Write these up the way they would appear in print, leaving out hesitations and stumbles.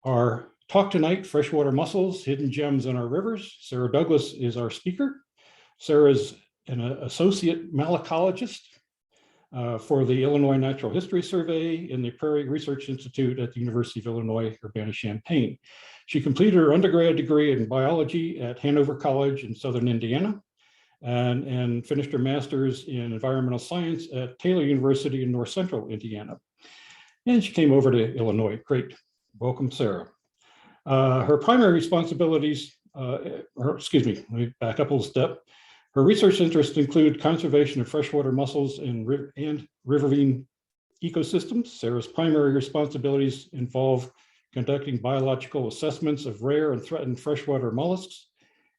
Our talk tonight, Freshwater Mussels, Hidden Gems in Our Rivers. Sarah Douglas is our speaker. Sarah is an associate malacologist for the Illinois Natural History Survey in the Prairie Research Institute at the University of Illinois, Urbana-Champaign. She completed her undergrad degree in biology at Hanover College in Southern Indiana and finished her master's in environmental science at Taylor University in North Central Indiana. And she came over to Illinois. Great. Welcome, Sarah. Her primary responsibilities, excuse me, let me back up a little step. Her research interests include conservation of freshwater mussels and riverine ecosystems. Sarah's primary responsibilities involve conducting biological assessments of rare and threatened freshwater mollusks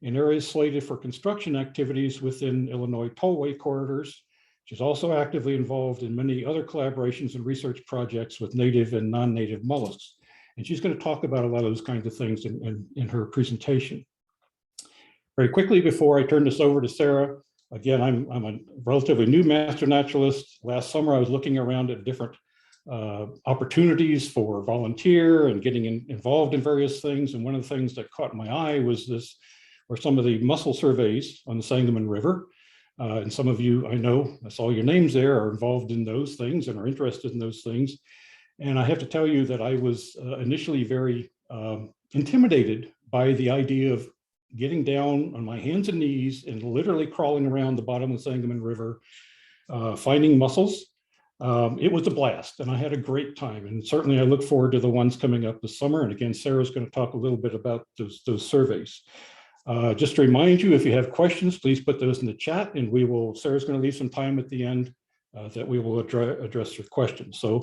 in areas slated for construction activities within Illinois tollway corridors. She's also actively involved in many other collaborations and research projects with native and non-native mollusks. And she's going to talk about a lot of those kinds of things in her presentation. Very quickly, before I turn this over to Sarah, again, I'm a relatively new master naturalist. Last summer, I was looking around at different opportunities for volunteer and getting involved in various things. And one of the things that caught my eye was some of the mussel surveys on the Sangamon River. And some of you, I know, I saw your names there, are involved in those things and are interested in those things. And I have to tell you that I was initially very intimidated by the idea of getting down on my hands and knees and literally crawling around the bottom of the Sangamon River, finding mussels. It was a blast and I had a great time. And certainly I look forward to the ones coming up this summer. And again, Sarah's going to talk a little bit about those surveys. Just to remind you, if you have questions, please put those in the chat and Sarah's going to leave some time at the end that we will address your questions. So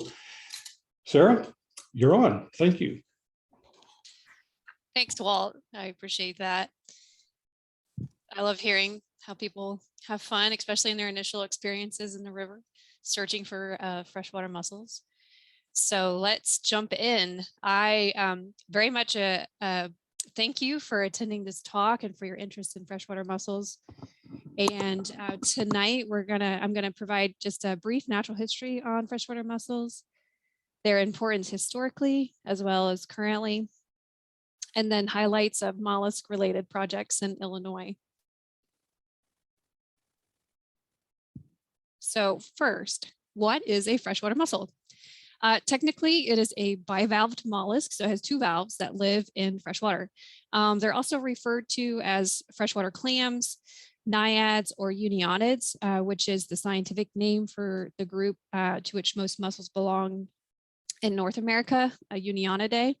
Sarah, you're on. Thank you. Thanks, Walt. I appreciate that. I love hearing how people have fun, especially in their initial experiences in the river, searching for freshwater mussels. So let's jump in. I very much thank you for attending this talk and for your interest in freshwater mussels. And tonight I'm gonna provide just a brief natural history on freshwater mussels, their importance historically as well as currently, and then highlights of mollusk-related projects in Illinois. So first, what is a freshwater mussel? Technically, it is a bivalved mollusk, so it has two valves that live in freshwater. They're also referred to as freshwater clams, naiads, or unionids, which is the scientific name for the group to which most mussels belong in North America, Unionidae.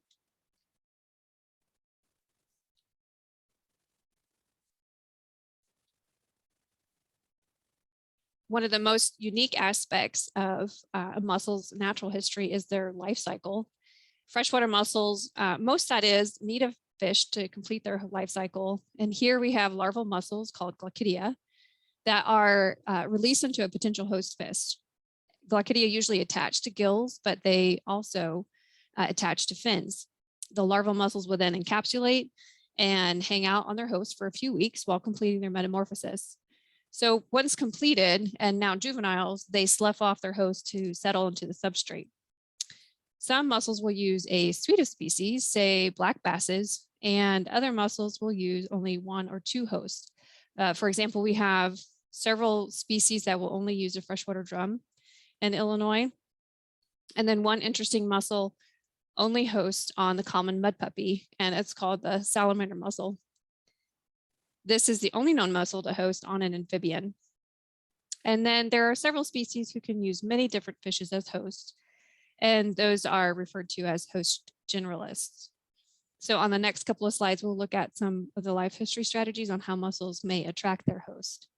One of the most unique aspects of a mussel's natural history is their life cycle. Freshwater mussels, most that is, need a fish to complete their life cycle. And here we have larval mussels called Glaucidia that are released into a potential host fish. Glaucidia usually attach to gills, but they also attach to fins. The larval mussels will then encapsulate and hang out on their host for a few weeks while completing their metamorphosis. So once completed and now juveniles, they slough off their host to settle into the substrate. Some mussels will use a suite of species, say black basses, and other mussels will use only one or two hosts. For example, we have several species that will only use a freshwater drum in Illinois. And then one interesting mussel only hosts on the common mud puppy, and it's called the salamander mussel. This is the only known mussel to host on an amphibian. And then there are several species who can use many different fishes as hosts, and those are referred to as host generalists. So on the next couple of slides, we'll look at some of the life history strategies on how mussels may attract their host.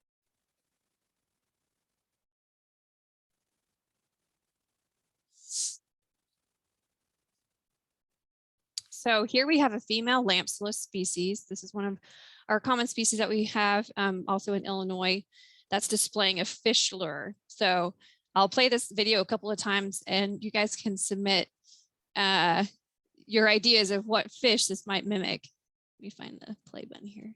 So here we have a female lampsless species. This is one of our common species that we have also in Illinois that's displaying a fish lure. So I'll play this video a couple of times and you guys can submit your ideas of what fish this might mimic. Let me find the play button here.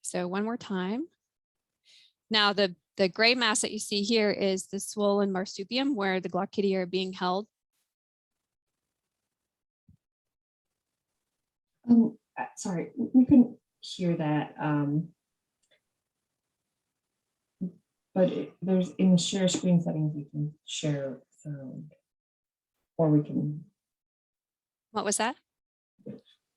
So one more time. Now the gray mass that you see here is the swollen marsupium where the Glaucidia are being held. Sorry, we couldn't hear that. But there's in the share screen settings, you can share sound, or we can. What was that?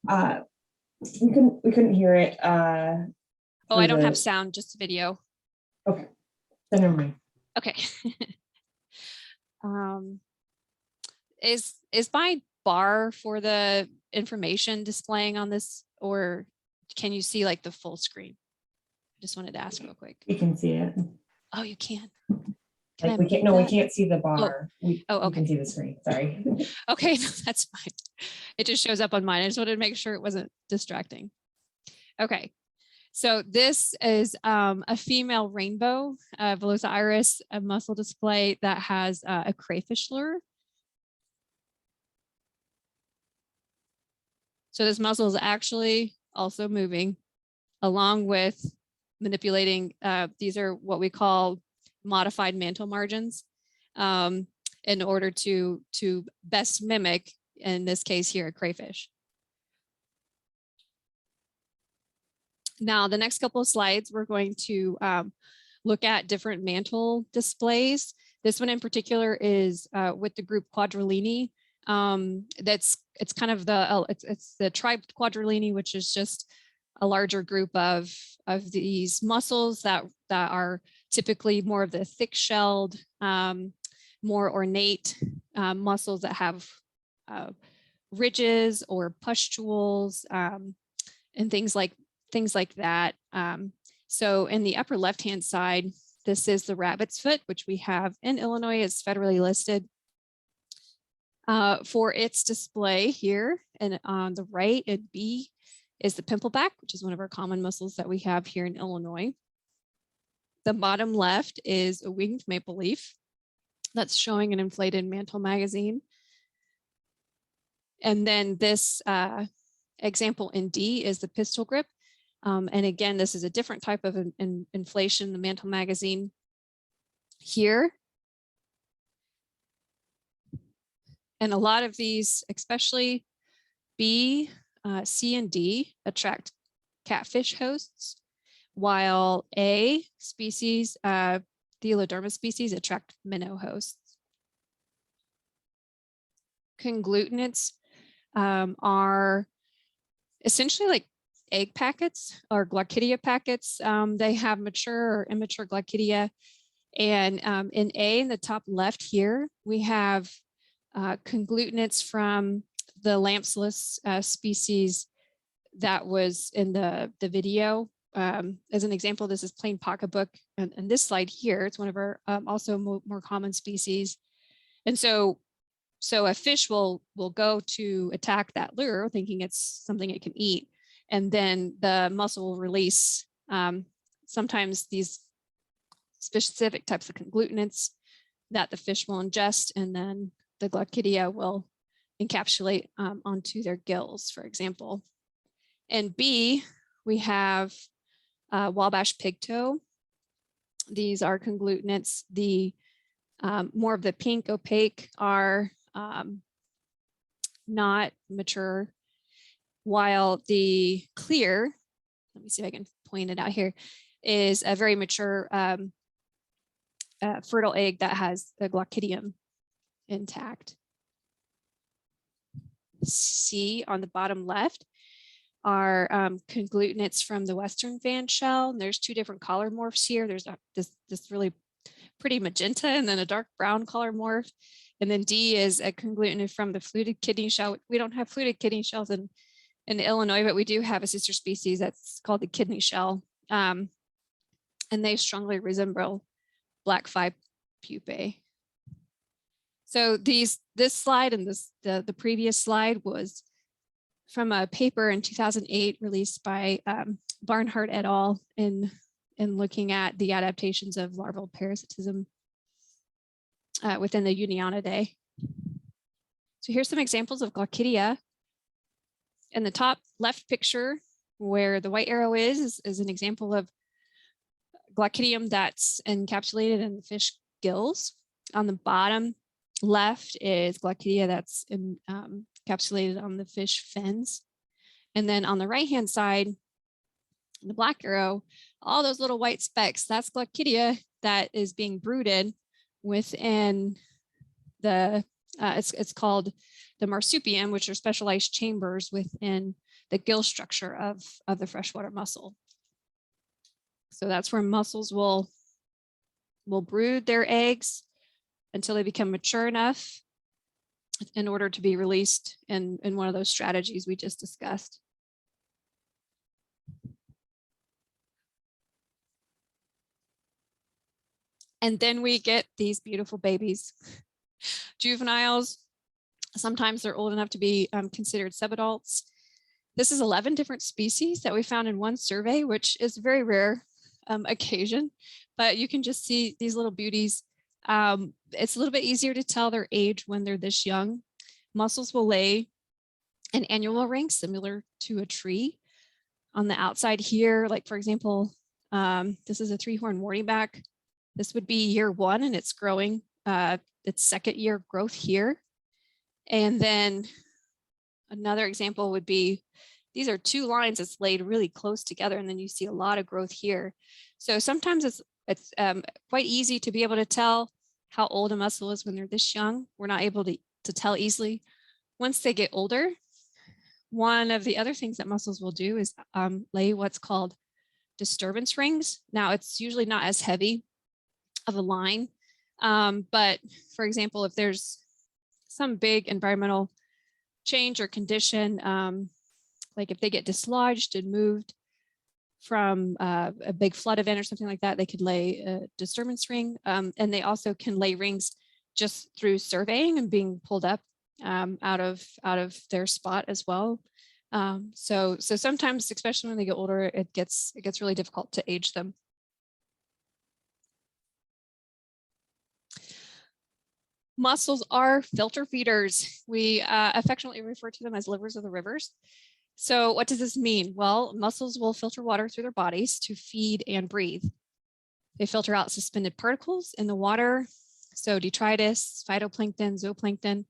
We couldn't hear it. Oh, I don't have sound, just video. Okay, then never mind. Okay. Is my bar for the information displaying on this, or can you see like the full screen? I just wanted to ask real quick. We can see it. Oh, you can. Like we can't. No, we can't see the bar. We okay. can see the screen. Sorry. Okay, no, that's fine. It just shows up on mine. I just wanted to make sure it wasn't distracting. Okay, so this is a female rainbow Velosa iris, a mussel display that has a crayfish lure. So this mussel is actually also moving along with manipulating. These are what we call modified mantle margins in order to best mimic, in this case here, a crayfish. Now, the next couple of slides, we're going to look at different mantle displays. This one in particular is with the group Quadrillini. It's kind of it's the tribe Quadrillini, which is just a larger group of these mussels that are typically more of the thick-shelled, more ornate mussels that have ridges or pustules and things like that. So in the upper left-hand side, this is the rabbit's foot, which we have in Illinois, is federally listed for its display here. And on the right at B is the pimpleback, which is one of our common mussels that we have here in Illinois. The bottom left is a winged maple leaf that's showing an inflated mantle magazine. And then this example in D is the pistol grip. And again, this is a different type of inflation, the mantle magazine here. And a lot of these, especially B, C, and D, attract catfish hosts, while A species, the Eloderma species, attract minnow hosts. Conglutinates are essentially like egg packets or Glaucidia packets. They have mature or immature Glaucidia. And in A, in the top left here, we have conglutinates from the lampsless species that was in the video. As an example, this is plain pocketbook. And this slide here, it's one of our also more common species. And so a fish will go to attack that lure thinking it's something it can eat. And then the mussel will release sometimes these specific types of conglutinates that the fish will ingest, and then the Glaucidia will encapsulate onto their gills, for example. And B, we have Wabash pigtoe. These are conglutinates. The more of the pink opaque are not mature, while the clear, let me see if I can point it out here, is a very mature fertile egg that has the Glaucidium intact. C on the bottom left are conglutinates from the western fan shell. And there's two different color morphs here. There's this really pretty magenta and then a dark brown color morph. And then D is a conglutinate from the fluted kidney shell. We don't have fluted kidney shells in Illinois, but we do have a sister species that's called the kidney shell. And they strongly resemble black 5 pupae. So this slide and the previous slide was from a paper in 2008 released by Barnhart et al. in looking at the adaptations of larval parasitism within the Unionidae. So here's some examples of Glaucidia. In the top left picture, where the white arrow is an example of Glaucidium that's encapsulated in the fish gills. On the bottom left is Glaucidia that's encapsulated on the fish fins. And then on the right-hand side, the black arrow, all those little white specks, that's Glaucidia that is being brooded within the, it's called the marsupium, which are specialized chambers within the gill structure of the freshwater mussel. So that's where mussels will brood their eggs until they become mature enough in order to be released in one of those strategies we just discussed. And then we get these beautiful babies. Juveniles, sometimes they're old enough to be considered subadults. This is 11 different species that we found in one survey, which is a very rare occasion, but you can just see these little beauties. It's a little bit easier to tell their age when they're this young. Mussels will lay an annual ring similar to a tree. On the outside here, like for example, this is a three-horned warningback. This would be year one and it's growing, its second year growth here. And then another example would be, these are two lines that's laid really close together and then you see a lot of growth here. So sometimes it's quite easy to be able to tell how old a mussel is when they're this young. We're not able to tell easily. Once they get older, one of the other things that mussels will do is lay what's called disturbance rings. Now it's usually not as heavy of a line, but for example, if there's some big environmental change or condition, like if they get dislodged and moved from a big flood event or something like that, they could lay a disturbance ring. And they also can lay rings just through surveying and being pulled up out of their spot as well. So sometimes, especially when they get older, it gets really difficult to age them. Mussels are filter feeders. We affectionately refer to them as livers of the rivers. So what does this mean? Well, mussels will filter water through their bodies to feed and breathe. They filter out suspended particles in the water. So detritus, phytoplankton, zooplankton,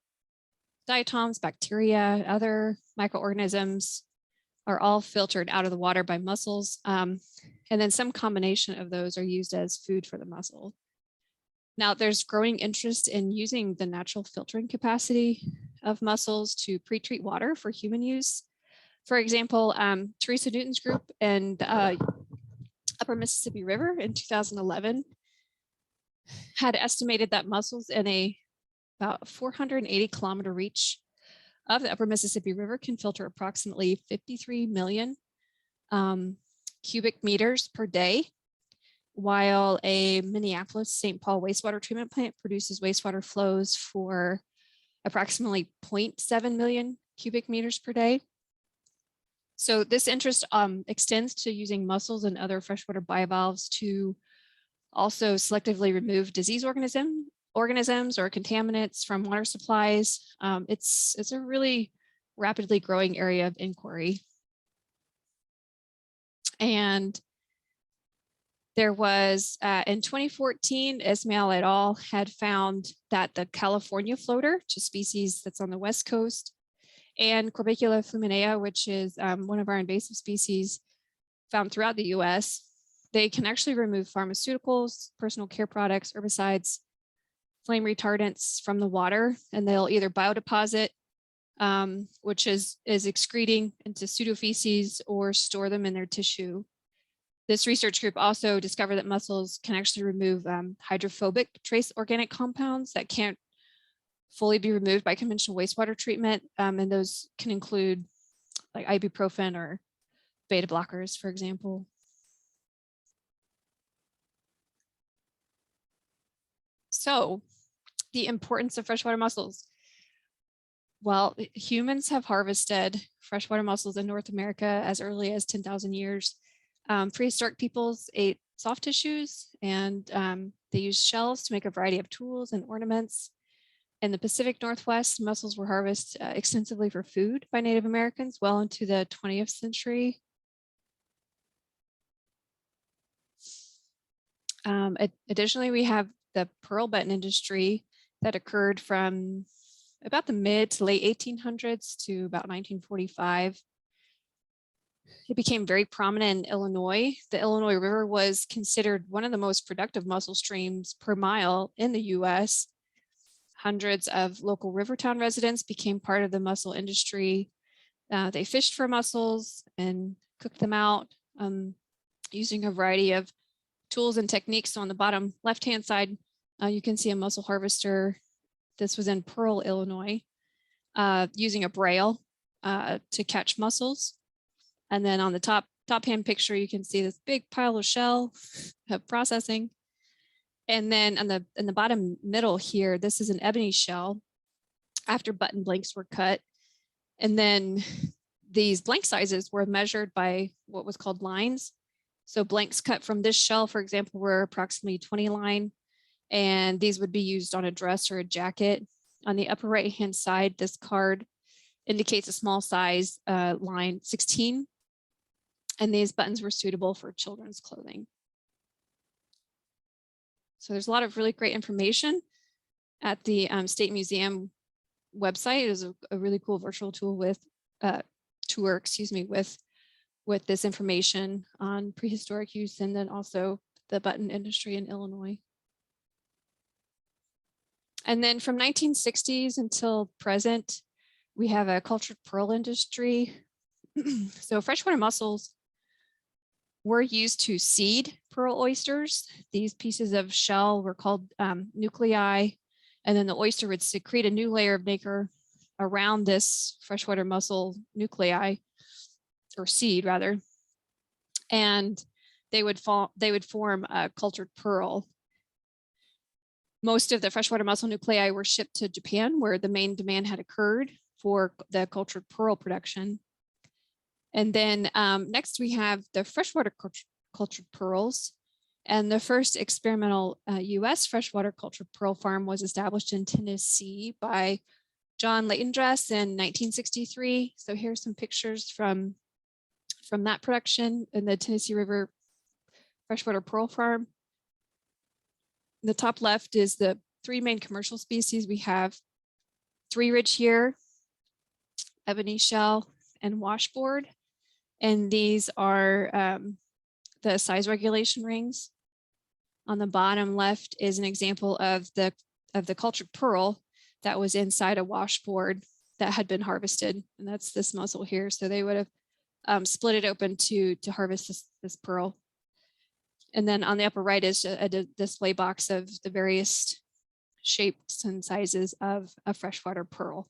diatoms, bacteria, other microorganisms are all filtered out of the water by mussels. And then some combination of those are used as food for the mussel. Now there's growing interest in using the natural filtering capacity of mussels to pre-treat water for human use. For example, Teresa Newton's group in the Upper Mississippi River in 2011 had estimated that mussels in about 480 kilometer reach of the Upper Mississippi River can filter approximately 53 million cubic meters per day, while a Minneapolis St. Paul wastewater treatment plant produces wastewater flows for approximately 0.7 million cubic meters per day. So this interest extends to using mussels and other freshwater bivalves to also selectively remove disease organisms or contaminants from water supplies. It's a really rapidly growing area of inquiry. And there was, in 2014, Ismail et al. Had found that the California floater, which is a species that's on the West Coast, and Corbicula fluminea, which is one of our invasive species found throughout the US, they can actually remove pharmaceuticals, personal care products, herbicides, flame retardants from the water, and they'll either biodeposit, which is excreting into pseudofeces, or store them in their tissue. This research group also discovered that mussels can actually remove hydrophobic trace organic compounds that can't fully be removed by conventional wastewater treatment. And those can include like ibuprofen or beta blockers, for example. So the importance of freshwater mussels. Well, humans have harvested freshwater mussels in North America as early as 10,000 years. Prehistoric peoples ate soft tissues, and they used shells to make a variety of tools and ornaments. In the Pacific Northwest, mussels were harvested extensively for food by Native Americans well into the 20th century. Additionally, we have the pearl button industry that occurred from about the mid to late 1800s to about 1945. It became very prominent in Illinois. The Illinois River was considered one of the most productive mussel streams per mile in the US. Hundreds of local rivertown residents became part of the mussel industry. They fished for mussels and cooked them out using a variety of tools and techniques. So on the bottom left-hand side, you can see a mussel harvester. This was in Pearl, Illinois, using a braille to catch mussels. And then on the top-hand picture, you can see this big pile of shell processing. And then in the bottom middle here, this is an ebony shell after button blanks were cut. And then these blank sizes were measured by what was called lines. So blanks cut from this shell, for example, were approximately 20 line, and these would be used on a dress or a jacket. On the upper right-hand side, this card indicates a small size line 16, and these buttons were suitable for children's clothing. So there's a lot of really great information at the State Museum website. It is a really cool virtual tool with tour, with this information on prehistoric use, and then also the button industry in Illinois. And then from 1960s until present, we have a cultured pearl industry. So freshwater mussels were used to seed pearl oysters. These pieces of shell were called nuclei, and then the oyster would secrete a new layer of nacre around this freshwater mussel nuclei, or seed rather, and they would form a cultured pearl. Most of the freshwater mussel nuclei were shipped to Japan, where the main demand had occurred for the cultured pearl production. And then next we have the freshwater cultured pearls. And the first experimental US freshwater cultured pearl farm was established in Tennessee by John Layton-Dress in 1963. So here's some pictures from that production in the Tennessee River freshwater pearl farm. The top left is the three main commercial species. We have three ridge here, ebony shell, and washboard. And these are the size regulation rings. On the bottom left is an example of the cultured pearl that was inside a washboard that had been harvested. And that's this mussel here. So they would have split it open to harvest this pearl. And then on the upper right is a display box of the various shapes and sizes of a freshwater pearl.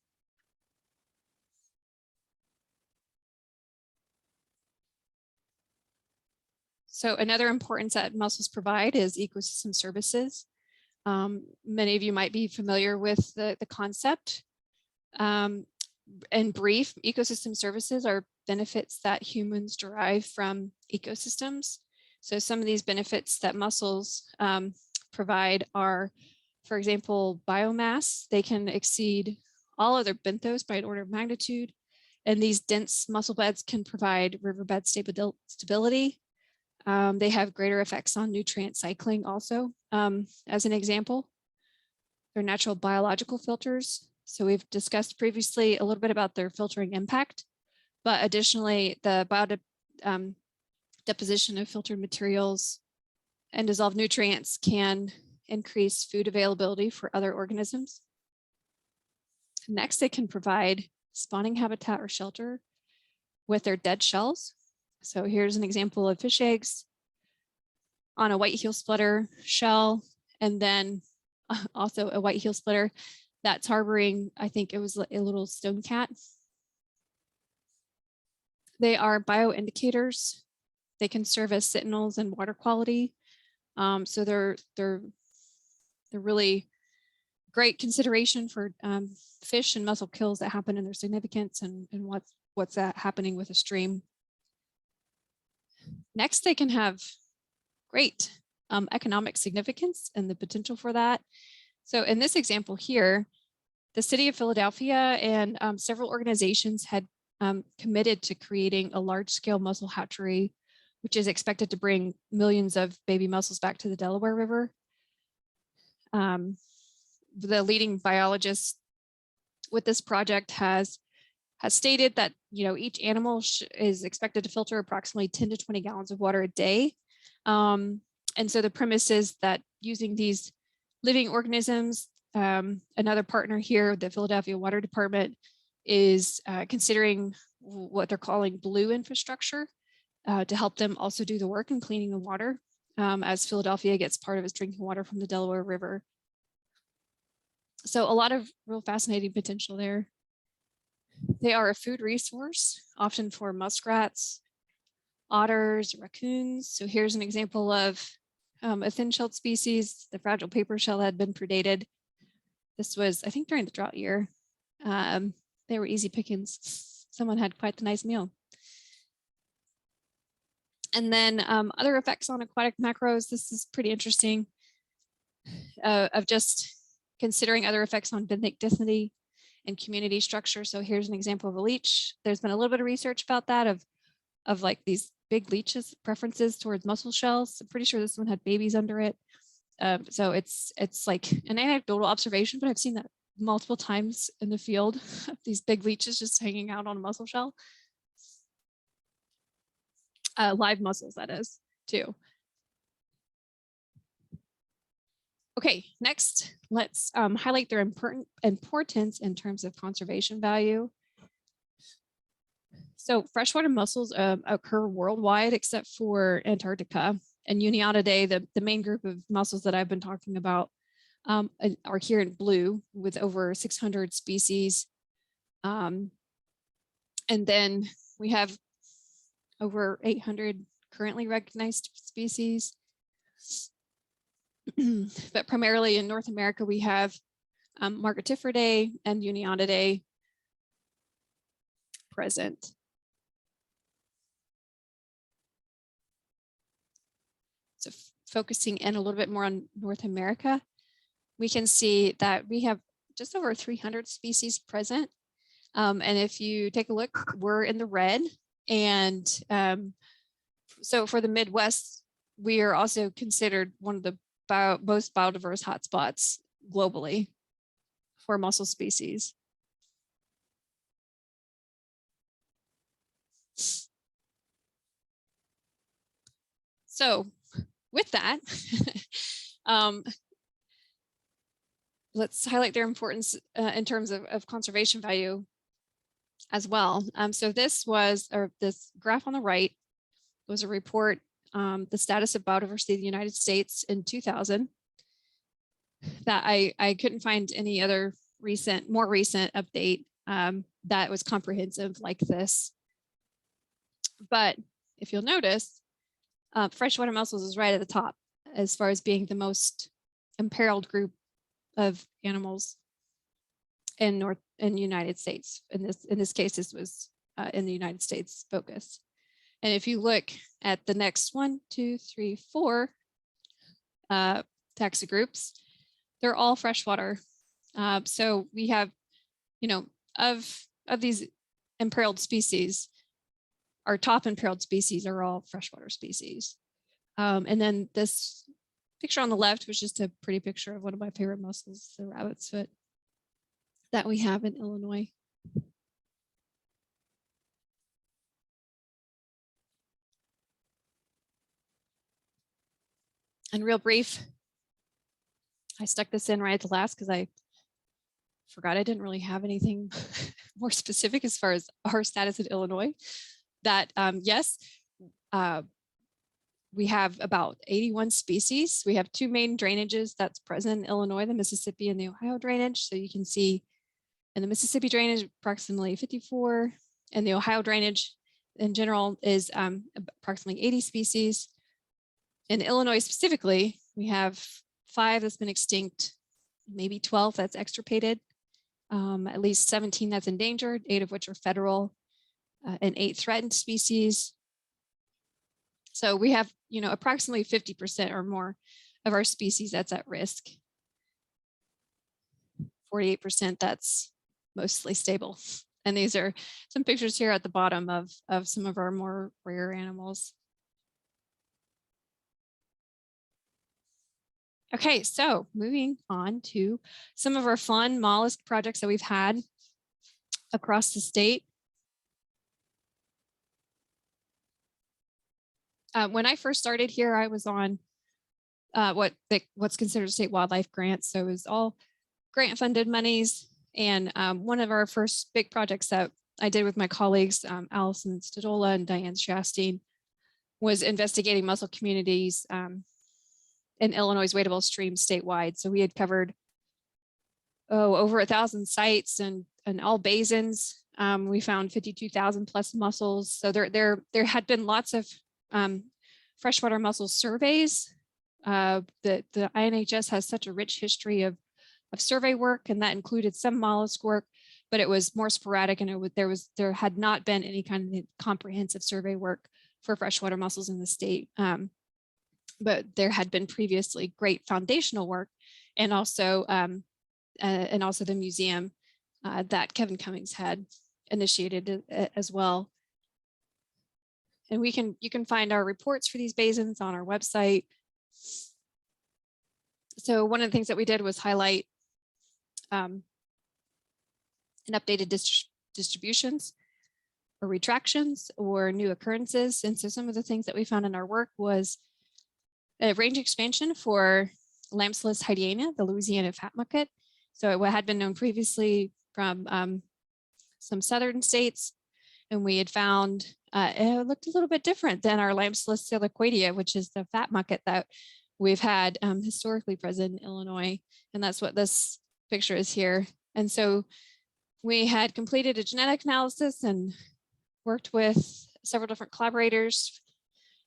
So another importance that mussels provide is ecosystem services. Many of you might be familiar with the concept. In brief, ecosystem services are benefits that humans derive from ecosystems. So some of these benefits that mussels provide are, for example, biomass. They can exceed all other benthos by an order of magnitude. And these dense mussel beds can provide riverbed stability. They have greater effects on nutrient cycling also. As an example, they're natural biological filters. So we've discussed previously a little bit about their filtering impact, but additionally, the deposition of filtered materials and dissolved nutrients can increase food availability for other organisms. Next, they can provide spawning habitat or shelter with their dead shells. So here's an example of fish eggs on a white heel splitter shell, and then also a white heel splitter that's harboring, I think it was a little stone cat. They are bioindicators. They can serve as sentinels in water quality. So they're really great consideration for fish and mussel kills that happen in their significance and what's that happening with a stream. Next, they can have great economic significance and the potential for that. So in this example here, the city of Philadelphia and several organizations had committed to creating a large-scale mussel hatchery which is expected to bring millions of baby mussels back to the Delaware River. The leading biologist with this project has stated that, you know, each animal is expected to filter approximately 10 to 20 gallons of water a day. And so the premise is that using these living organisms, another partner here, the Philadelphia Water Department, is considering what they're calling blue infrastructure to help them also do the work in cleaning the water as Philadelphia gets part of its drinking water from the Delaware River. So a lot of real fascinating potential there. They are a food resource, often for muskrats, otters, raccoons. So here's an example of a thin-shelled species. The fragile paper shell had been predated. This was, I think, during the drought year. They were easy pickings. Someone had quite the nice meal. And then other effects on aquatic macros. This is pretty interesting of just considering other effects on benthic density and community structure. So here's an example of a leech. There's been a little bit of research about that of like these big leeches preferences towards mussel shells. I'm pretty sure this one had babies under it. So it's like an anecdotal observation, but I've seen that multiple times in the field, these big leeches just hanging out on a mussel shell. Live mussels, that is, too. Okay, next, let's highlight their importance in terms of conservation value. So freshwater mussels occur worldwide except for Antarctica. And Unionidae, the main group of mussels that I've been talking about, are here in blue with over 600 species. And then we have over 800 currently recognized species. But primarily in North America, we have Margaritiferae and Unionidae present. So focusing in a little bit more on North America, we can see that we have just over 300 species present. And if you take a look, we're in the red. And so for the Midwest, we are also considered one of the most biodiverse hotspots globally for mussel species. So with that, let's highlight their importance in terms of conservation value as well. So this was, or this graph on the right was a report, the status of biodiversity of the United States in 2000, that I couldn't find any other more recent update that was comprehensive like this. But if you'll notice, freshwater mussels is right at the top as far as being the most imperiled group of animals in United States. In this case, this was in the United States focus. And if you look at the next 1, 2, 3, 4 taxa groups, they're all freshwater. So we have, you know, of these imperiled species, our top imperiled species are all freshwater species. And then this picture on the left was just a pretty picture of one of my favorite mussels, the rabbit's foot, that we have in Illinois. And real brief, I stuck this in right at the last because I forgot I didn't really have anything more specific as far as our status in Illinois. That yes, we have about 81 species. We have 2 main drainages that's present in Illinois, the Mississippi and the Ohio drainage. So you can see in the Mississippi drainage, approximately 54, and the Ohio drainage in general is approximately 80 species. In Illinois specifically, we have 5 that's been extinct, maybe 12 that's extirpated, at least 17 that's endangered, 8 of which are federal, and 8 threatened species. So we have, you know, approximately 50% or more of our species that's at risk. 48% that's mostly stable. And these are some pictures here at the bottom of some of our more rare animals. Okay, so moving on to some of our fun mollusk projects that we've had across the state. When I first started here, I was on what's considered state wildlife grants. So it was all grant funded monies. And one of our first big projects that I did with my colleagues, Allison Stadola and Diane Shastine, was investigating mussel communities in Illinois' wadable streams statewide. So we had covered over 1,000 sites and all basins. We found 52,000 plus mussels. So there had been lots of freshwater mussel surveys. The INHS has such a rich history of survey work, and that included some mollusk work, but it was more sporadic, and there had not been any kind of comprehensive survey work for freshwater mussels in the state. But there had been previously great foundational work, and also the museum that Kevin Cummings had initiated as well. And you can find our reports for these basins on our website. So one of the things that we did was highlight an updated distributions or retractions or new occurrences. And so some of the things that we found in our work was a range expansion for Lampsalis hydiana, the Louisiana fat mucket. So it had been known previously from some southern states, and we had found it looked a little bit different than our Lampsalis siliquatia, which is the fat mucket that we've had historically present in Illinois. And that's what this picture is here. And so we had completed a genetic analysis and worked with several different collaborators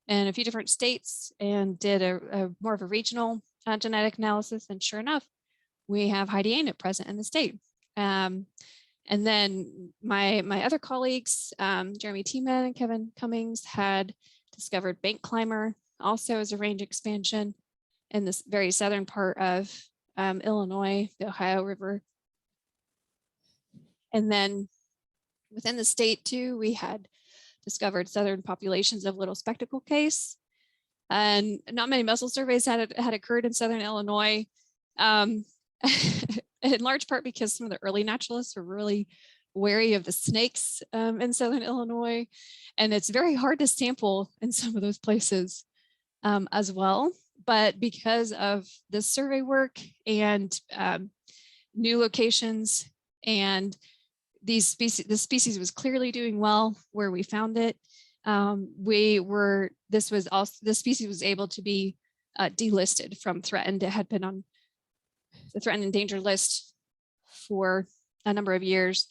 in a few different states and did a more of a regional genetic analysis. And sure enough, we have hydiana present in the state. And then my other colleagues, Jeremy Tiemann and Kevin Cummings, had discovered bank climber also as a range expansion in this very southern part of Illinois, the Ohio River. And then within the state too, we had discovered southern populations of little spectacle case. And not many mussel surveys had occurred in southern Illinois, in large part because some of the early naturalists were really wary of the snakes in southern Illinois. And it's very hard to sample in some of those places as well. But because of the survey work and new locations, and the species was clearly doing well where we found it, the species was able to be delisted from threatened. It had been on the threatened and endangered list for a number of years.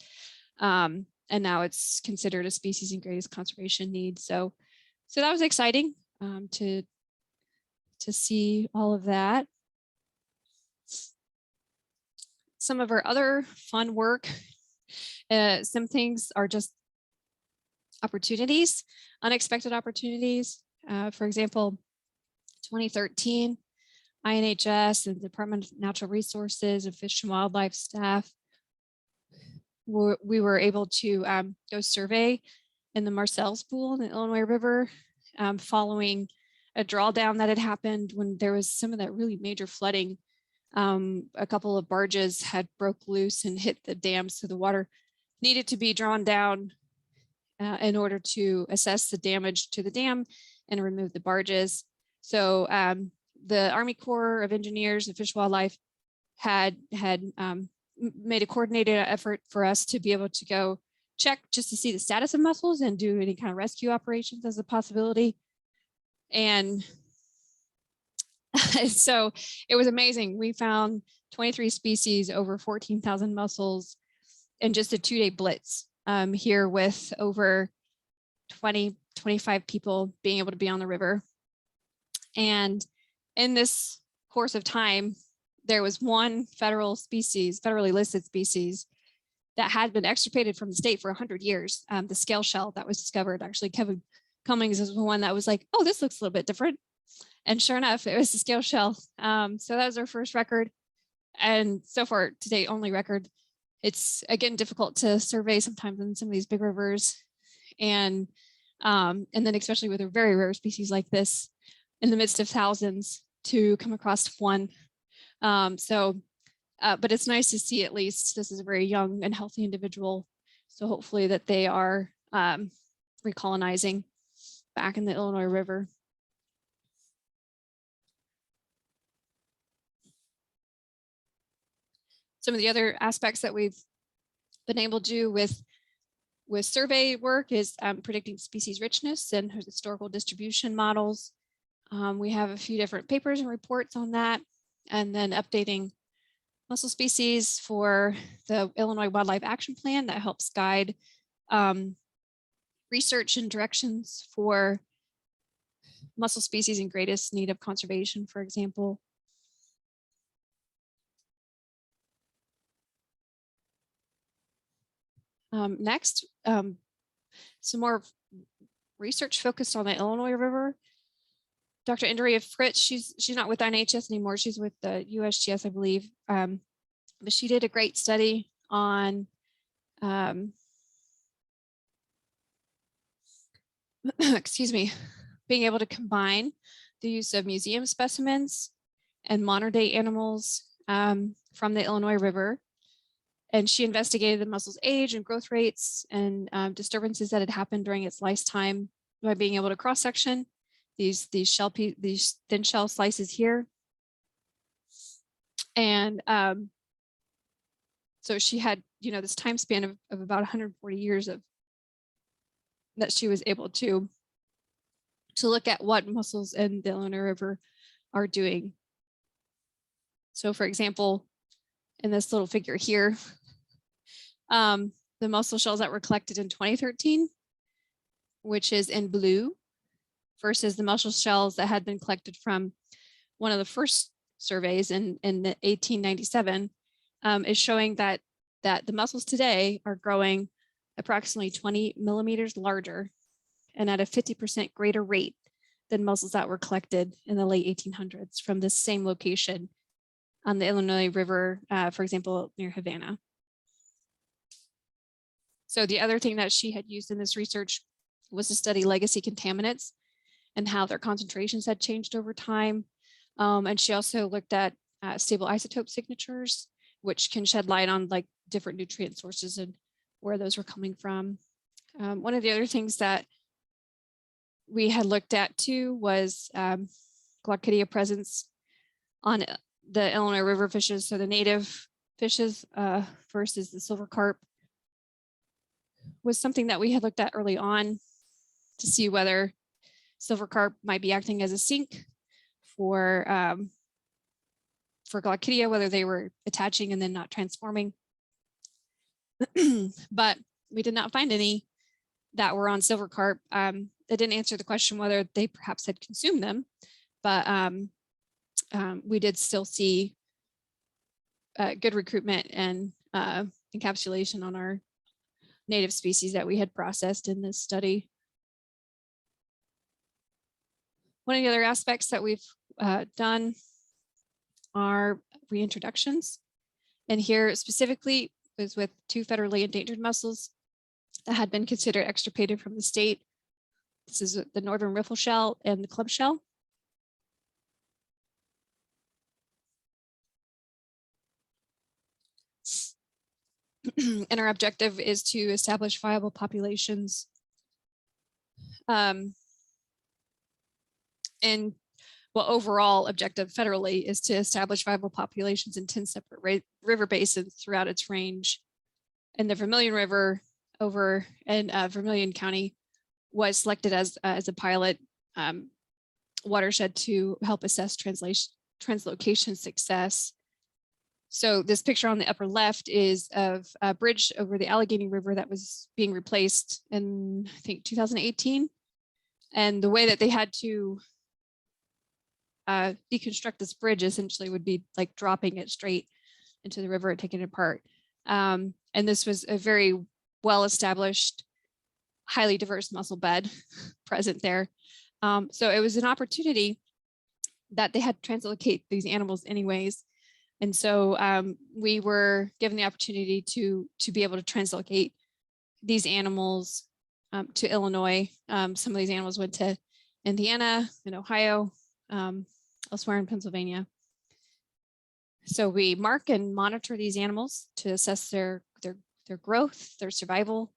And now it's considered a species in greatest conservation need. So that was exciting to see all of that. Some of our other fun work, some things are just opportunities, unexpected opportunities. For example, 2013, INHS and Department of Natural Resources and Fish and Wildlife staff, we were able to go survey in the Mussels pool in the Illinois River following a drawdown that had happened when there was some of that really major flooding. A couple of barges had broke loose and hit the dam, so the water needed to be drawn down in order to assess the damage to the dam and remove the barges. So the Army Corps of Engineers and Fish and Wildlife had made a coordinated effort for us to be able to go check just to see the status of mussels and do any kind of rescue operations as a possibility. And so it was amazing. We found 23 species, over 14,000 mussels in just a 2-day blitz here, with over 25 people being able to be on the river. And in this course of time, there was one federally listed species that had been extirpated from the state for 100 years, the scale shell that was discovered. Actually, Kevin Cummings is the one that was like, oh, this looks a little bit different. And sure enough, it was the scale shell. So that was our first record. And so far to date, only record. It's, again, difficult to survey sometimes in some of these big rivers. And then especially with a very rare species like this in the midst of thousands. to come across one. But it's nice to see at least this is a very young and healthy individual. So hopefully that they are recolonizing back in the Illinois River. Some of the other aspects that we've been able to do with survey work is predicting species richness and historical distribution models. We have a few different papers and reports on that, and then updating mussel species for the Illinois Wildlife Action Plan that helps guide research and directions for mussel species in greatest need of conservation, for example. Next, some more research focused on the Illinois River. Dr. Andrea Fritz, she's not with NHS anymore. She's with the USGS, I believe. But she did a great study on excuse me, being able to combine the use of museum specimens and modern day animals from the Illinois River. And she investigated the mussel's age and growth rates and disturbances that had happened during its lifetime by being able to cross-section these thin shell slices here. And so she had, this time span of about 140 years of that she was able to look at what mussels in the Illinois River are doing. So for example, in this little figure here, the mussel shells that were collected in 2013, which is in blue, versus the mussel shells that had been collected from one of the first surveys in 1897, is showing that the mussels today are growing approximately 20 millimeters larger and at a 50% greater rate than mussels that were collected in the late 1800s from this same location on the Illinois River, for example, near Havana. So the other thing that she had used in this research was to study legacy contaminants and how their concentrations had changed over time. And she also looked at stable isotope signatures, which can shed light on like different nutrient sources and where those were coming from. One of the other things that we had looked at too was Glaucidia presence on the Illinois River fishes. So the native fishes versus the silver carp was something that we had looked at early on to see whether silver carp might be acting as a sink for Glaucidia, whether they were attaching and then not transforming. But we did not find any that were on silver carp. They didn't answer the question whether they perhaps had consumed them, but we did still see good recruitment and encapsulation on our native species that we had processed in this study. One of the other aspects that we've done are reintroductions. And here specifically was with 2 federally endangered mussels that had been considered extirpated from the state. This is the northern riffle shell and the club shell. And our objective is to establish viable populations. And well, overall objective federally is to establish viable populations in 10 separate river basins throughout its range. And the Vermilion River over in Vermilion County was selected as a pilot watershed to help assess translocation success. So this picture on the upper left is of a bridge over the Allegheny River that was being replaced in, I think, 2018. And the way that they had to deconstruct this bridge essentially would be like dropping it straight into the river and taking it apart. And this was a very well-established, highly diverse mussel bed present there. So it was an opportunity that they had to translocate these animals anyways. And so we were given the opportunity to be able to translocate these animals to Illinois. Some of these animals went to Indiana and Ohio, elsewhere in Pennsylvania. So we mark and monitor these animals to assess their growth, their survival.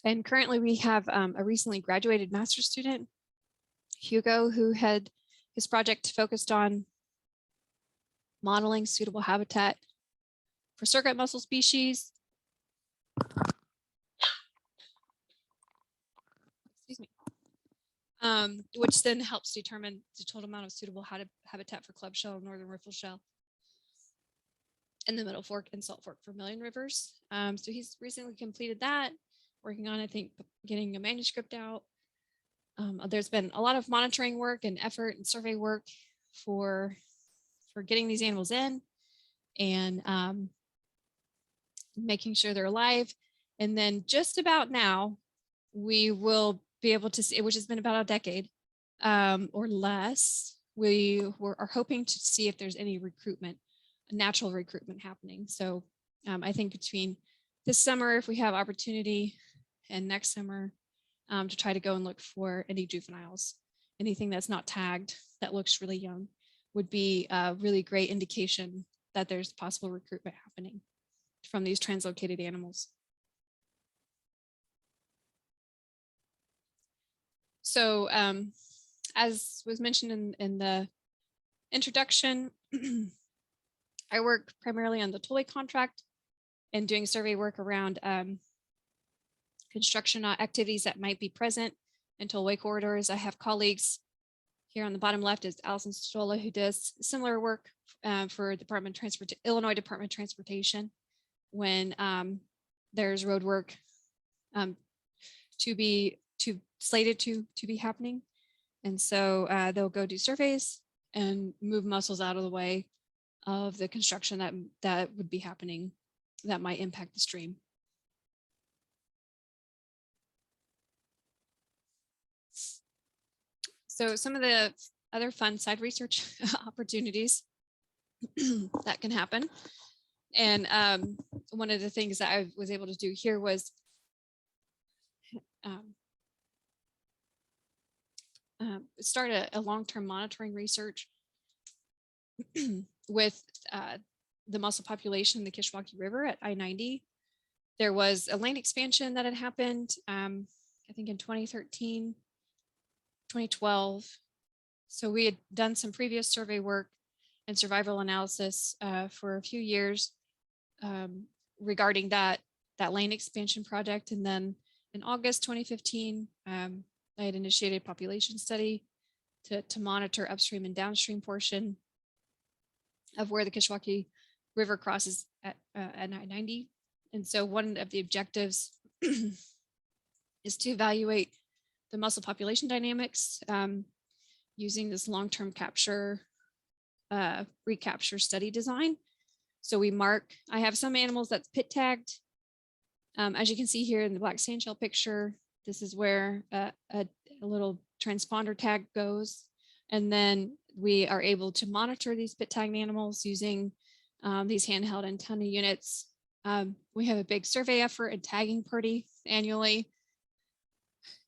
And currently we have a recently graduated master's student, Hugo, who had his project focused on modeling suitable habitat for circuit mussel species. Excuse me. Which then helps determine the total amount of suitable habitat for club shell, northern riffle shell, in the Middle Fork and Salt Fork Vermilion rivers. So he's recently completed that, working on, I think, getting a manuscript out. There's been a lot of monitoring work and effort and survey work for getting these animals in and making sure they're alive. And then just about now, we will be able to see, which has been about a decade or less, are hoping to see if there's any recruitment, natural recruitment happening. So I think between this summer, if we have opportunity, and next summer, to try to go and look for any juveniles, anything that's not tagged that looks really young, would be a really great indication that there's possible recruitment happening from these translocated animals. So as was mentioned in the introduction, I work primarily on the tollway contract and doing survey work around construction activities that might be present in tollway corridors. I have colleagues here on the bottom left is Allison Stola, who does similar work for Illinois Department of Transportation when there's road work slated to be happening. And so they'll go do surveys and move mussels out of the way of the construction that would be happening that might impact the stream. So some of the other fun side research opportunities that can happen. And one of the things that I was able to do here was start a long-term monitoring research with the mussel population in the Kishwaukee River at I-90. There was a lane expansion that had happened, I think in 2013, 2012. So we had done some previous survey work and survival analysis for a few years regarding that lane expansion project. And then in August 2015, I had initiated a population study to monitor upstream and downstream portion of where the Kishwaukee River crosses at I-90. And so one of the objectives is to evaluate the mussel population dynamics using this long-term capture, recapture study design. So we mark, I have some animals that's pit tagged. As you can see here in the black sandshell picture, this is where a little transponder tag goes. And then we are able to monitor these pit tagged animals using these handheld antenna units. We have a big survey effort and tagging party annually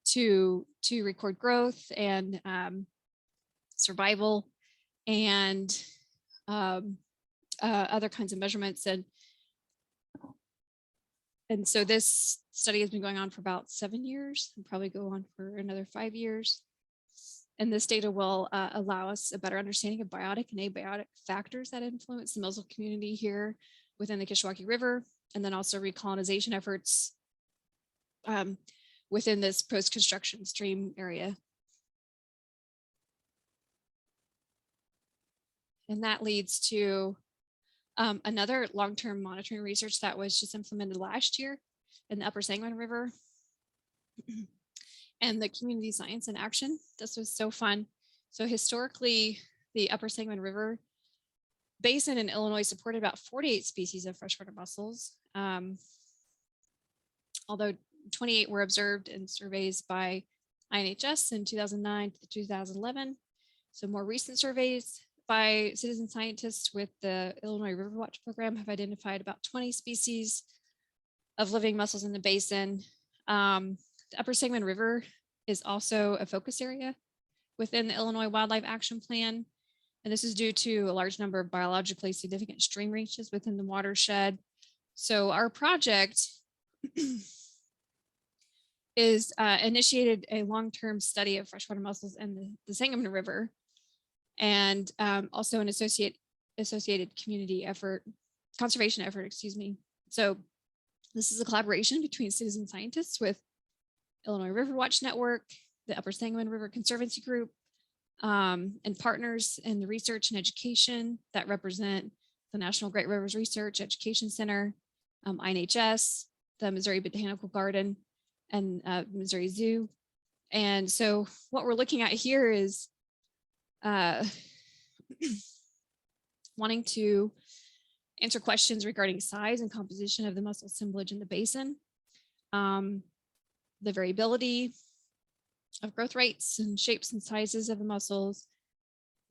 to record growth and survival and other kinds of measurements. And so this study has been going on for about 7 years and probably go on for another 5 years. And this data will allow us a better understanding of biotic and abiotic factors that influence the mussel community here within the Kishwaukee River, and then also recolonization efforts within this post-construction stream area. And that leads to another long-term monitoring research that was just implemented last year in the Upper Sangamon River and the community science in action. This was so fun. So historically, the Upper Sangamon River basin in Illinois supported about 48 species of freshwater mussels, although 28 were observed in surveys by INHS in 2009 to 2011. So more recent surveys by citizen scientists with the Illinois River Watch program have identified about 20 species of living mussels in the basin. The Upper Sangamon River is also a focus area within the Illinois Wildlife Action Plan. And this is due to a large number of biologically significant stream reaches within the watershed. So our project is initiated a long-term study of freshwater mussels in the Sangamon River, and also an associated community effort, conservation effort, excuse me. So this is a collaboration between citizen scientists with Illinois River Watch Network, the Upper Sangamon River Conservancy Group, and partners in the research and education that represent the National Great Rivers Research Education Center, INHS, the Missouri Botanical Garden, and Missouri Zoo. And so what we're looking at here is wanting to answer questions regarding size and composition of the mussel assemblage in the basin, the variability of growth rates and shapes and sizes of the mussels,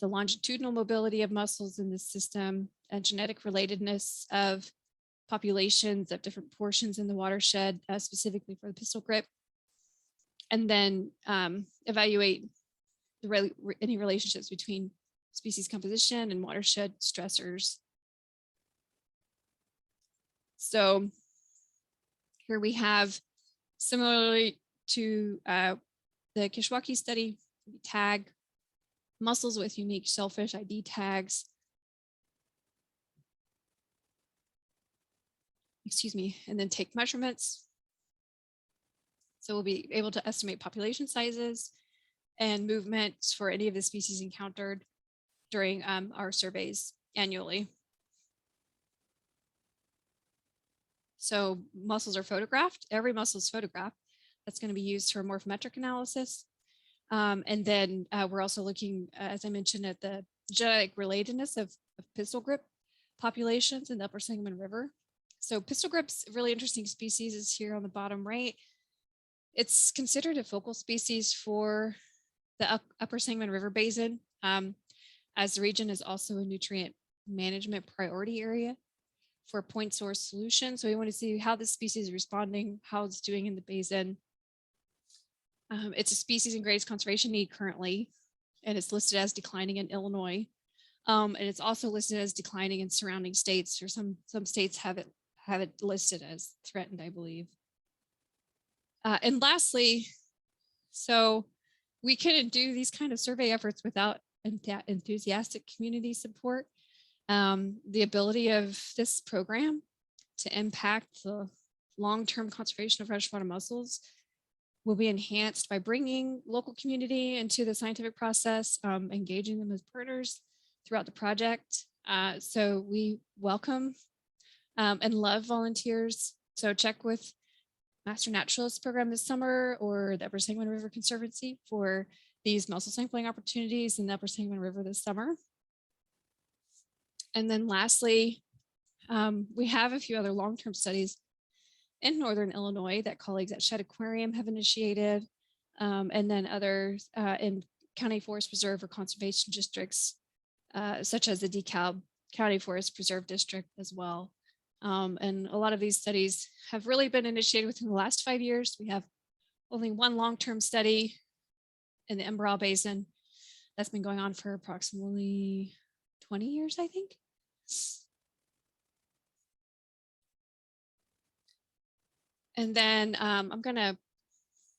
the longitudinal mobility of mussels in this system, and genetic relatedness of populations of different portions in the watershed, specifically for the pistol grip, and then evaluate any relationships between species composition and watershed stressors. So here we have, similarly to the Kishwaukee study, we tag mussels with unique shellfish ID tags. Excuse me, and then take measurements. So we'll be able to estimate population sizes and movements for any of the species encountered during our surveys annually. So mussels are photographed. Every mussel is photographed. That's going to be used for morphometric analysis. And then we're also looking, as I mentioned, at the genetic relatedness of pistol grip populations in the Upper Sangamon River. So pistol grip's a really interesting species is here on the bottom right. It's considered a focal species for the Upper Sangamon River Basin, as the region is also a nutrient management priority area for point source solution. So we want to see how this species is responding, how it's doing in the basin. It's a species in greatest conservation need currently, and it's listed as declining in Illinois. And it's also listed as declining in surrounding states, or some states have it listed as threatened, I believe. And lastly, so we couldn't do these kind of survey efforts without enthusiastic community support. The ability of this program to impact the long-term conservation of freshwater mussels will be enhanced by bringing local community into the scientific process, engaging them as partners throughout the project. So we welcome and love volunteers. So check with Master Naturalist program this summer or the Upper Sangamon River Conservancy for these mussel sampling opportunities in the Upper Sangamon River this summer. And then lastly, we have a few other long-term studies in Northern Illinois that colleagues at Shedd Aquarium have initiated, and then others in County Forest Preserve or conservation districts, such as the DeKalb County Forest Preserve District as well. And a lot of these studies have really been initiated within the last 5 years. We have only one long-term study in the Embarrel Basin that's been going on for approximately 20 years, I think. And then I'm going to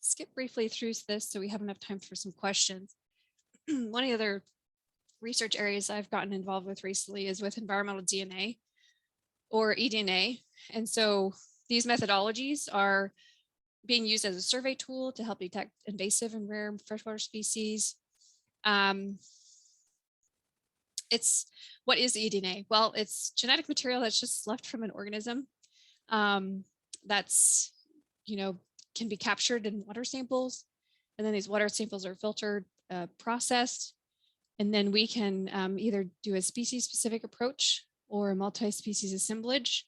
skip briefly through this so we have enough time for some questions. One of the other research areas I've gotten involved with recently is with environmental DNA or eDNA. And so these methodologies are being used as a survey tool to help detect invasive and rare freshwater species. What is eDNA? Well, it's genetic material that's just left from an organism that's, can be captured in water samples. And then these water samples are filtered, processed, and then we can either do a species-specific approach or a multi-species assemblage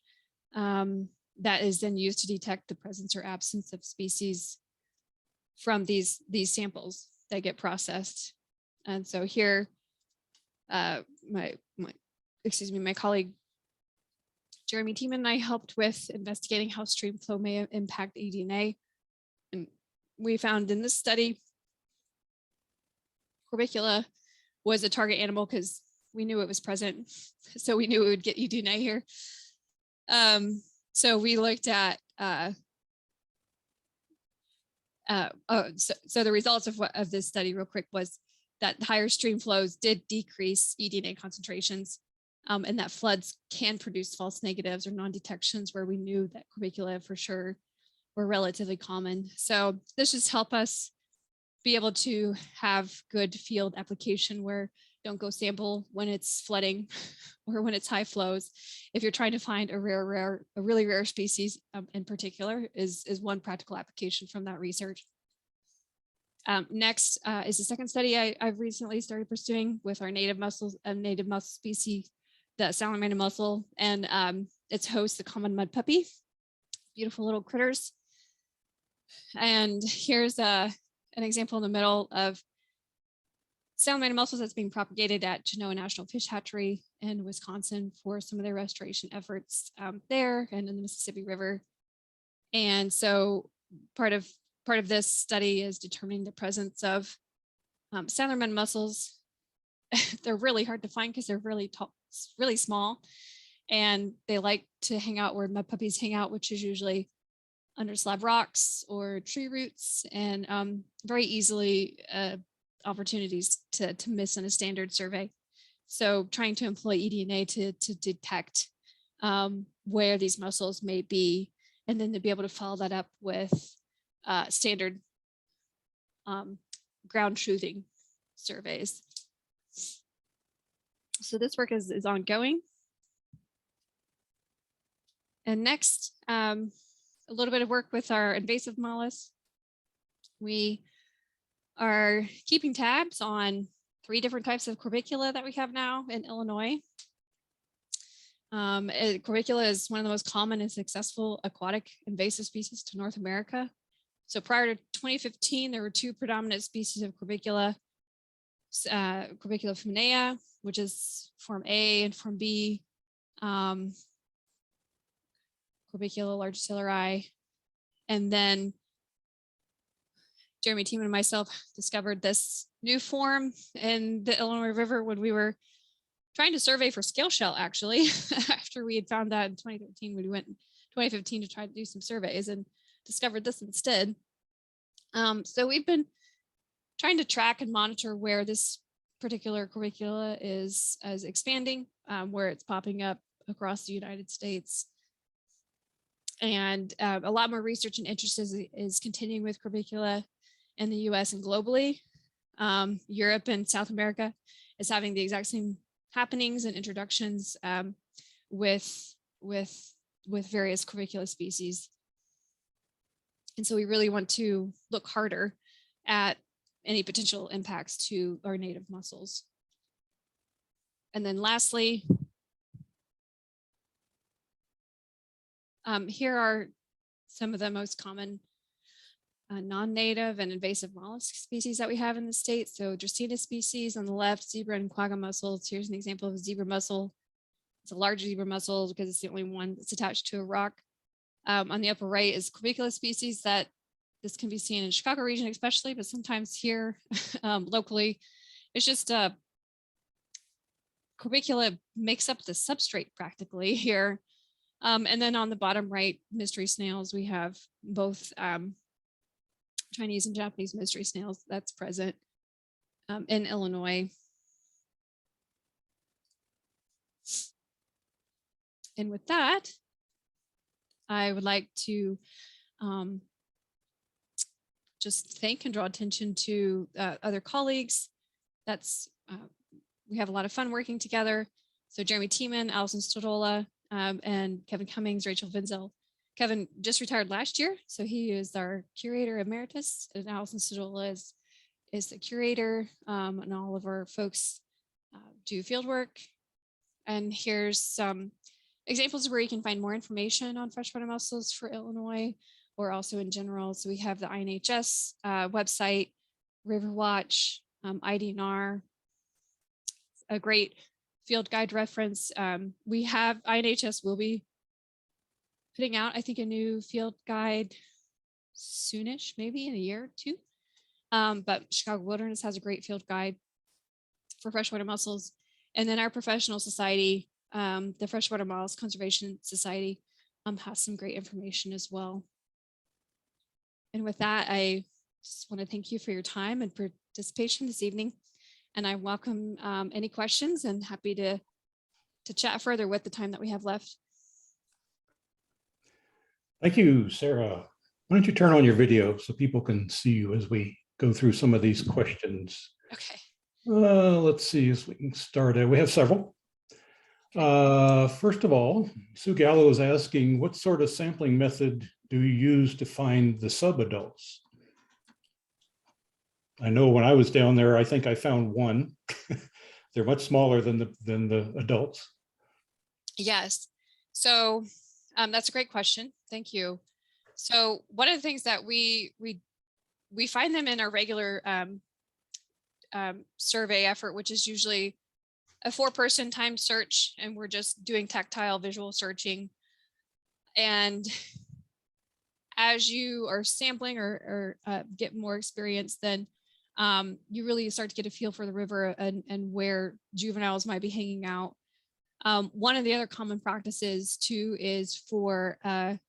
that is then used to detect the presence or absence of species from these samples that get processed. And so here, my colleague Jeremy Tiemann and I helped with investigating how stream flow may impact eDNA we found in this study, Corbicula was a target animal because we knew it was present. So we knew it would get eDNA here. So we looked at, so the results of this study real quick was that higher stream flows did decrease eDNA concentrations, and that floods can produce false negatives or non-detections where we knew that Corbicula for sure were relatively common. So this just help us be able to have good field application where don't go sample when it's flooding or when it's high flows. If you're trying to find a really rare species in particular is one practical application from that research. Next is the second study I've recently started pursuing with our native mussel species, the salamander mussel, and its host, the common mud puppy. Beautiful little critters. And here's an example in the middle of salamander mussels that's being propagated at Genoa National Fish Hatchery in Wisconsin for some of their restoration efforts there and in the Mississippi River. And so part of this study is determining the presence of salamander mussels. They're really hard to find because they're really tall, really small, and they like to hang out where mud puppies hang out, which is usually under slab rocks or tree roots, and very easily opportunities to miss in a standard survey. So trying to employ eDNA to detect where these mussels may be, and then to be able to follow that up with standard ground truthing surveys. So this work is ongoing. And next, a little bit of work with our invasive mollusks. We are keeping tabs on 3 different types of Corbicula that we have now in Illinois. Corbicula is one of the most common and successful aquatic invasive species to North America. So prior to 2015, there were 2 predominant species of Corbicula, Corbicula feminea, which is form A, and form B, Corbicula largicellarii. And then Jeremy Tiemann and myself discovered this new form in the Illinois River when we were trying to survey for scale shell, actually. After we had found that in 2013, we went in 2015 to try to do some surveys and discovered this instead. So we've been trying to track and monitor where this particular Corbicula is expanding, where it's popping up across the United States. And a lot more research and interest is continuing with Corbicula in the US and globally. Europe and South America is having the exact same happenings and introductions with various Corbicula species. And so we really want to look harder at any potential impacts to our native mussels. And then lastly, here are some of the most common non-native and invasive mollusk species that we have in the state. So Dracaena species on the left, zebra and quagga mussels. Here's an example of a zebra mussel. It's a large zebra mussel because it's the only one that's attached to a rock. On the upper right is Corbicula species that this can be seen in Chicago region especially, but sometimes here locally. It's just Corbicula makes up the substrate practically here. And then on the bottom right, mystery snails, we have both Chinese and Japanese mystery snails that's present in Illinois. And with that, I would like to just thank and draw attention to other colleagues. We have a lot of fun working together. So Jeremy Tiemann, Allison Stodola, and Kevin Cummings, Rachel Vinzel. Kevin just retired last year, so he is our curator emeritus, and Allison Stodola is the curator, and all of our folks do field work. And here's some examples where you can find more information on freshwater mussels for Illinois, or also in general. So we have the INHS website, Riverwatch, IDNR, a great field guide reference. We have INHS will be putting out, I think, a new field guide soonish, maybe in a year or two. But Chicago Wilderness has a great field guide for freshwater mussels. And then our professional society, the Freshwater Mollusk Conservation Society, has some great information as well. And with that, I just want to thank you for your time and participation this evening. And I welcome any questions and happy to chat further with the time that we have left. Thank you, Sarah. Why don't you turn on your video so people can see you as we go through some of these questions? Okay. Let's see as we can start. We have several. First of all, Sue Gallo is asking, what sort of sampling method do you use to find the subadults? I know when I was down there, I think I found one. They're much smaller than the adults. Yes. So that's a great question. Thank you. So one of the things that we find them in our regular survey effort, which is usually a 4-person timed search, and we're just doing tactile visual searching. And as you are sampling or get more experience, then you really start to get a feel for the river and where juveniles might be hanging out. One of the other common practices too is for a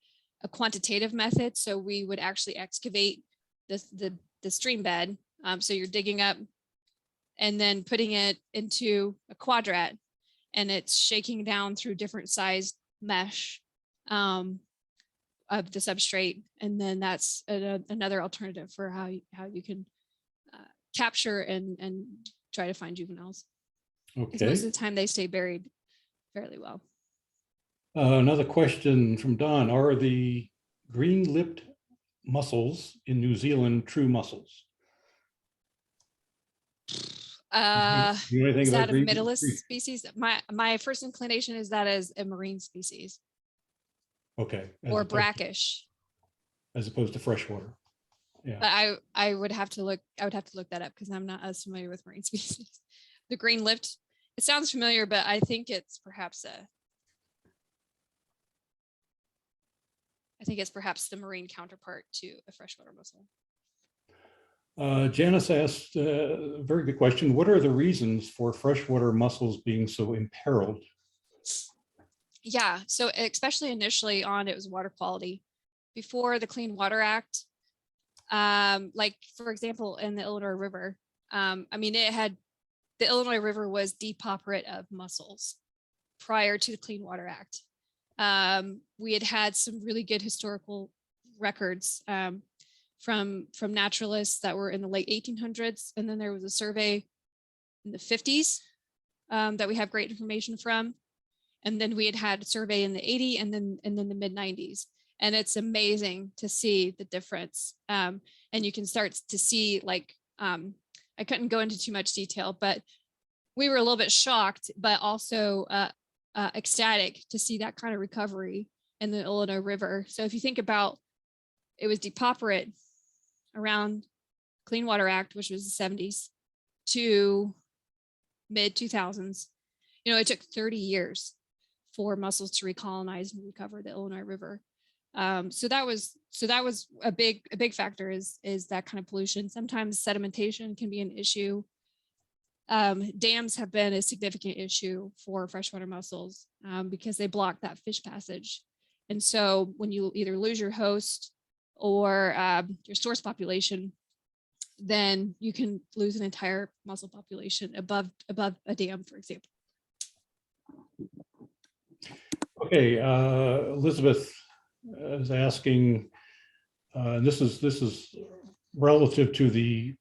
quantitative method. So we would actually excavate the stream bed. So you're digging up and then putting it into a quadrat, and it's shaking down through different sized mesh of the substrate. And then that's another alternative for how you can capture and try to find juveniles. Okay. Most of the time they stay buried fairly well. Another question from Don, are the green-lipped mussels in New Zealand true mussels? Is that a Middleist species? My first inclination is that as a marine species. Okay. Or brackish. As opposed to freshwater. Yeah. But I would have to look that up because I'm not as familiar with marine species. The green-lipped, it sounds familiar, but I think it's perhaps the marine counterpart to a freshwater mussel. Janice asked a very good question. What are the reasons for freshwater mussels being so imperiled? Yeah, so especially initially on, it was water quality. Before the Clean Water Act, like for example, in the Illinois River, the Illinois River was depauperate of mussels prior to the Clean Water Act. We had some really good historical records from naturalists that were in the late 1800s. And then there was a survey in the 50s that we have great information from. And then we had a survey in the 80s and then the mid 90s. And it's amazing to see the difference. And you can start to see, like, I couldn't go into too much detail, but we were a little bit shocked, but also ecstatic to see that kind of recovery in the Illinois River. So if you think about, it was depauperate around Clean Water Act, which was the 70s, to mid 2000s. It took 30 years for mussels to recolonize and recover the Illinois River. So that was a big factor is that kind of pollution. Sometimes sedimentation can be an issue. Dams have been a significant issue for freshwater mussels because they block that fish passage. And so when you either lose your host or your source population, then you can lose an entire mussel population above a dam, for example. Okay, Elizabeth is asking, this is relative to the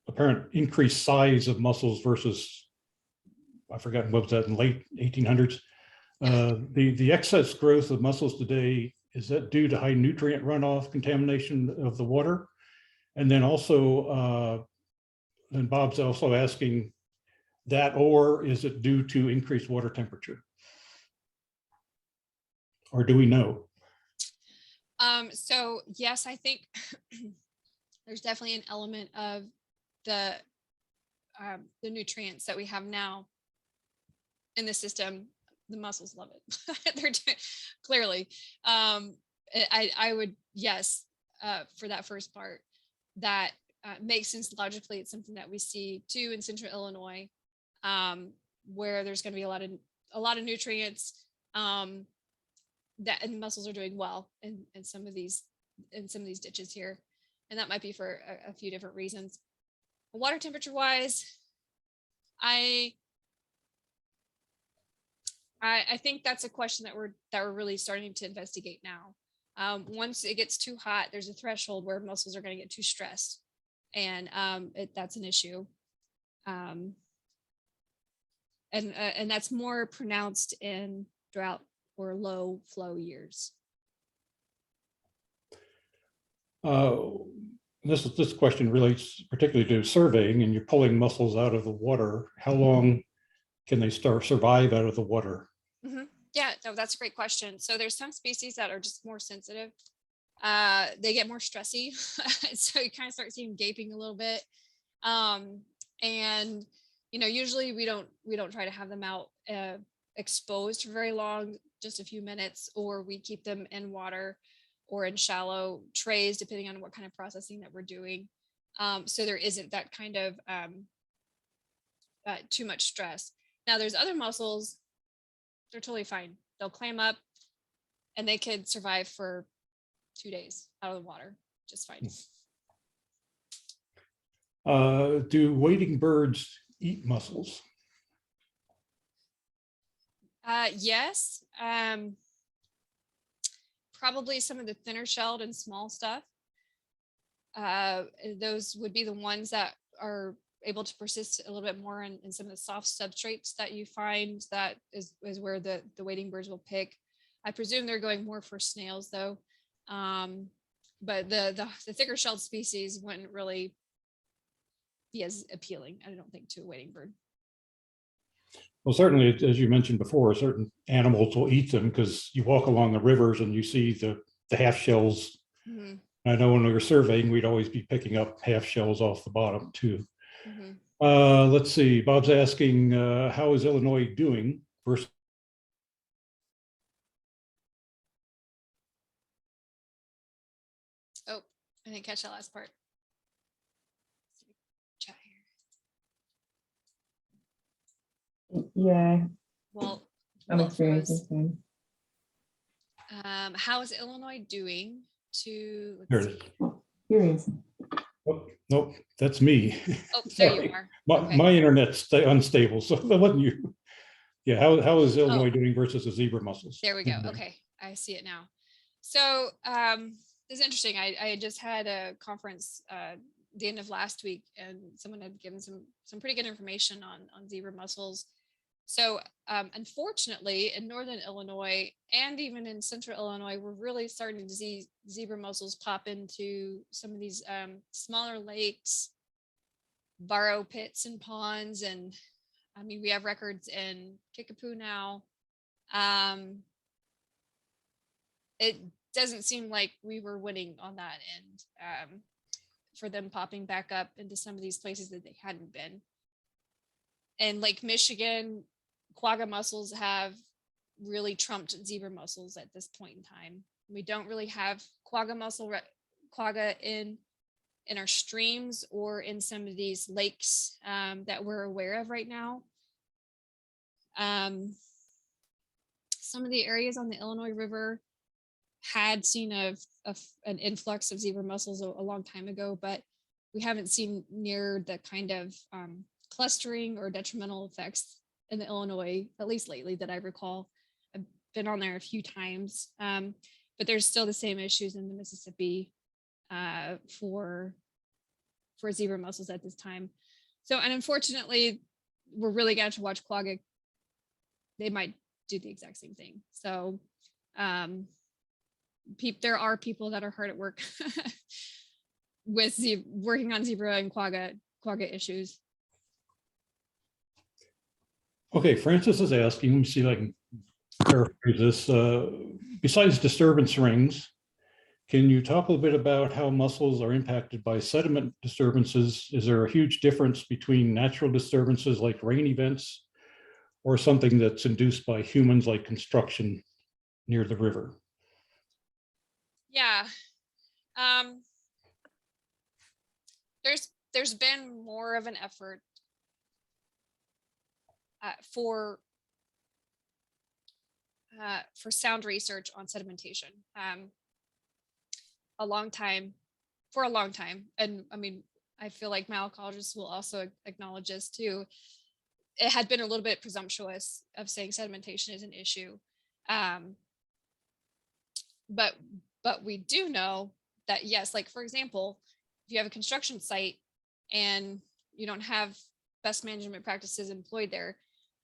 apparent increased size of mussels versus, I forgot what was that, in late 1800s. The excess growth of mussels today, is that due to high nutrient runoff, contamination of the water? And then also, then Bob's also asking that, or is it due to increased water temperature? Or do we know? So yes, I think there's definitely an element of the nutrients that we have now in the system. The mussels love it. They're clearly. I would, yes, for that first part, that makes sense logically. It's something that we see too in central Illinois, where there's going to be a lot of nutrients, that and mussels are doing well in some of these ditches here, and that might be for a few different reasons. Water temperature wise, I think that's a question that we're really starting to investigate now. Once it gets too hot, there's a threshold where mussels are going to get too stressed, and that's an issue. And that's more pronounced in drought or low flow years. This question relates particularly to surveying, and you're pulling mussels out of the water. How long can they survive out of the water? Mm-hmm. Yeah, no, that's a great question. So there's some species that are just more sensitive. They get more stressy, so you kind of start seeing gaping a little bit. And usually we don't try to have them out exposed for very long, just a few minutes, or we keep them in water or in shallow trays, depending on what kind of processing that we're doing. So there isn't that kind of too much stress. Now there's other mussels, they're totally fine. They'll clam up and they could survive for 2 days out of the water, just fine. Do wading birds eat mussels? Yes. Probably some of the thinner shelled and small stuff. Those would be the ones that are able to persist a little bit more in some of the soft substrates that you find. That is where the wading birds will pick. I presume they're going more for snails though. But the thicker shelled species wouldn't really be as appealing, I don't think, to a wading bird. Well, certainly, as you mentioned before, certain animals will eat them because you walk along the rivers and you see the half shells. Mm-hmm. I know when we were surveying, we'd always be picking up half shells off the bottom too. Mm-hmm. Let's see, Bob's asking, how is Illinois doing versus? Oh, I didn't catch that last part. Chat here. Yeah. Well, I'm experiencing. How is Illinois doing to? Here it is. Here it is. Oh, nope, that's me. Oh, there you are. My internet's unstable, so that wasn't you. Yeah, how is Illinois doing versus the zebra mussels? There we go. Okay, I see it now. So this is interesting. I just had a conference the end of last week, and someone had given some pretty good information on zebra mussels. So unfortunately, in northern Illinois and even in central Illinois, we're really starting to see zebra mussels pop into some of these smaller lakes, burrow pits and ponds. And I mean, we have records in Kickapoo now. It doesn't seem like we were winning on that end for them popping back up into some of these places that they hadn't been. In Lake Michigan, quagga mussels have really trumped zebra mussels at this point in time. We don't really have quagga in our streams or in some of these lakes that we're aware of right now. Some of the areas on the Illinois River had seen an influx of zebra mussels a long time ago, but we haven't seen near the kind of clustering or detrimental effects in the Illinois, at least lately, that I recall. I've been on there a few times, but there's still the same issues in the Mississippi for zebra mussels at this time. So, and unfortunately, we're really going to have to watch quagga. They might do the exact same thing. So there are people that are hard at work with working on zebra and quagga issues. Okay, Francis is asking, let me see if I can paraphrase this. Besides disturbance rings, can you talk a little bit about how mussels are impacted by sediment disturbances? Is there a huge difference between natural disturbances like rain events or something that's induced by humans like construction near the river? Yeah, There's been more of an effort for sound research on sedimentation. For a long time, and I mean, I feel like malacologists will also acknowledge this too. It had been a little bit presumptuous of saying sedimentation is an issue, but we do know that yes, like for example, if you have a construction site and you don't have best management practices employed there,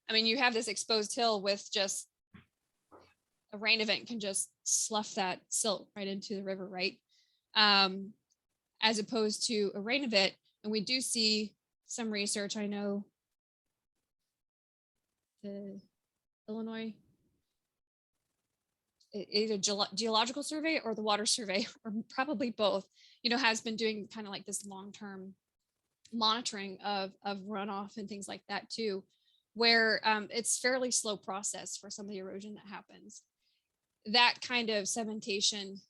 I mean, you have this exposed hill with just a rain event can just slough that silt right into the river, right? As opposed to a rain event. And we do see some research. I know the Illinois, either geological survey or the water survey, or probably both, has been doing kind of like this long-term monitoring of runoff and things like that too, where it's fairly slow process for some of the erosion that happens. That kind of sedimentation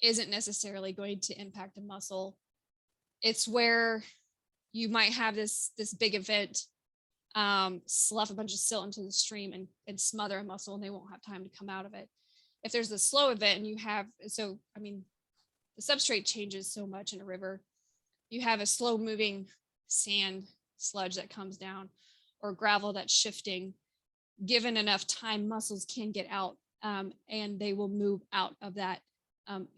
isn't necessarily going to impact a mussel. It's where you might have this big event, slough a bunch of silt into the stream and smother a mussel, and they won't have time to come out of it. If there's a slow event and you have, so I mean, the substrate changes so much in a river, you have a slow moving sand sludge that comes down or gravel that's shifting. Given enough time, mussels can get out and they will move out of that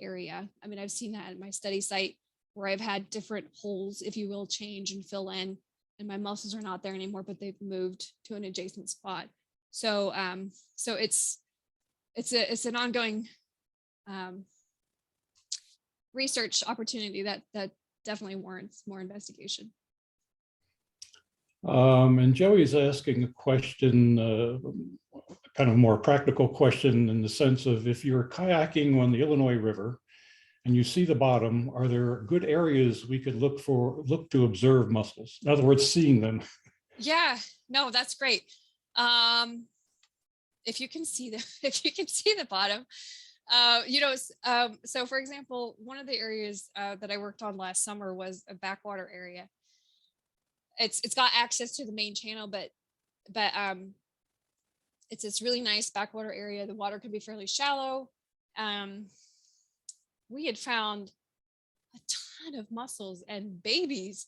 area. I mean, I've seen that at my study site where I've had different holes, if you will, change and fill in, and my mussels are not there anymore, but they've moved to an adjacent spot. So, so it's an ongoing research opportunity that definitely warrants more investigation. And Joey's asking a question, kind of more practical question in the sense of if you're kayaking on the Illinois River and you see the bottom, are there good areas we could look to observe mussels? In other words, seeing them. Yeah, no, that's great. If you can see the bottom, so for example, one of the areas that I worked on last summer was a backwater area. It's got access to the main channel, but it's this really nice backwater area. The water can be fairly shallow. We had found a ton of mussels and babies.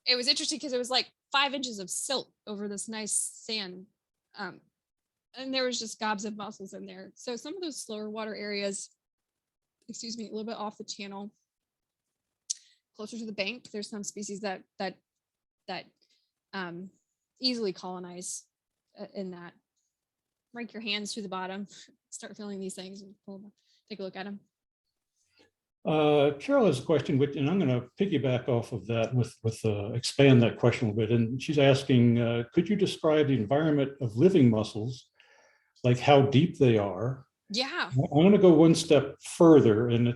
It was interesting because it was like 5 inches of silt over this nice sand. And there was just gobs of mussels in there. So some of those slower water areas, a little bit off the channel, closer to the bank, there's some species that easily colonize in that. Rake your hands to the bottom, start feeling these things and pull them, take a look at them. Carol has a question, and I'm going to piggyback off of that with expand that question a little bit. And she's asking, could you describe the environment of living mussels, like how deep they are? Yeah. I'm going to go one step further, and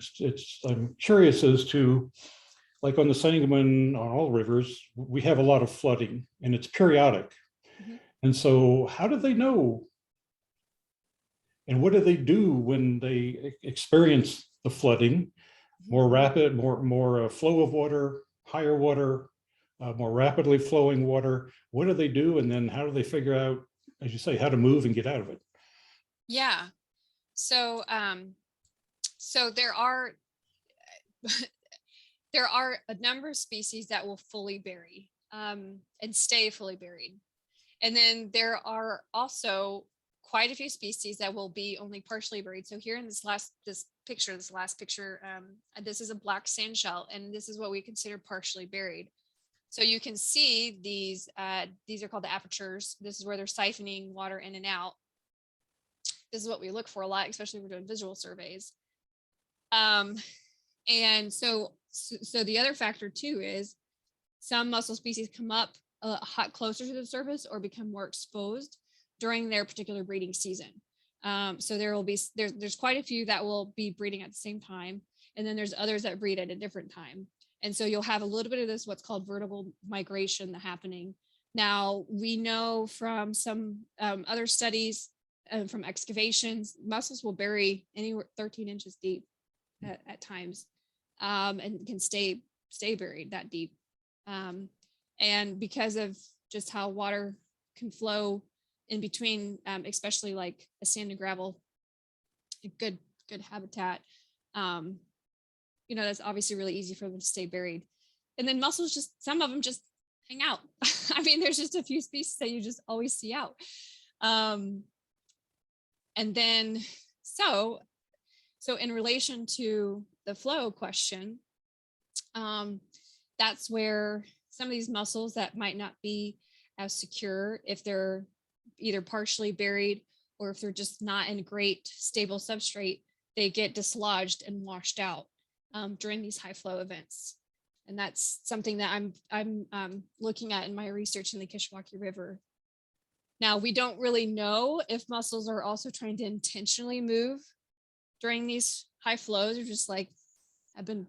I'm curious as to, like on the Sangamon, on all rivers, we have a lot of flooding, and it's periodic. Mm-hmm. And so, how do they know? And what do they do when they experience the flooding? More rapid, more flow of water, higher water, more rapidly flowing water. What do they do? And then how do they figure out, as you say, how to move and get out of it? Yeah. So, so there are a number of species that will fully bury and stay fully buried. And then there are also quite a few species that will be only partially buried. So here in this last picture, this is a black sand shell, and this is what we consider partially buried. So you can see these are called the apertures. This is where they're siphoning water in and out. This is what we look for a lot, especially when we're doing visual surveys. And so the other factor too is some mussel species come up closer to the surface or become more exposed during their particular breeding season. So there's quite a few that will be breeding at the same time, and then there's others that breed at a different time. And so you'll have a little bit of this, what's called vertical migration happening. Now, we know from some other studies from excavations, mussels will bury anywhere 13 inches deep at times. and can stay buried that deep. And because of just how water can flow in between, especially like a sand and gravel, a good habitat, that's obviously really easy for them to stay buried. And then mussels, just some of them just hang out. I mean, there's just a few species that you just always see out. And then, so in relation to the flow question, that's where some of these mussels that might not be as secure, if they're either partially buried or if they're just not in great stable substrate, they get dislodged and washed out during these high flow events. And that's something that I'm looking at in my research in the Kishwaukee River. Now, we don't really know if mussels are also trying to intentionally move during these high flows, or just like, I've been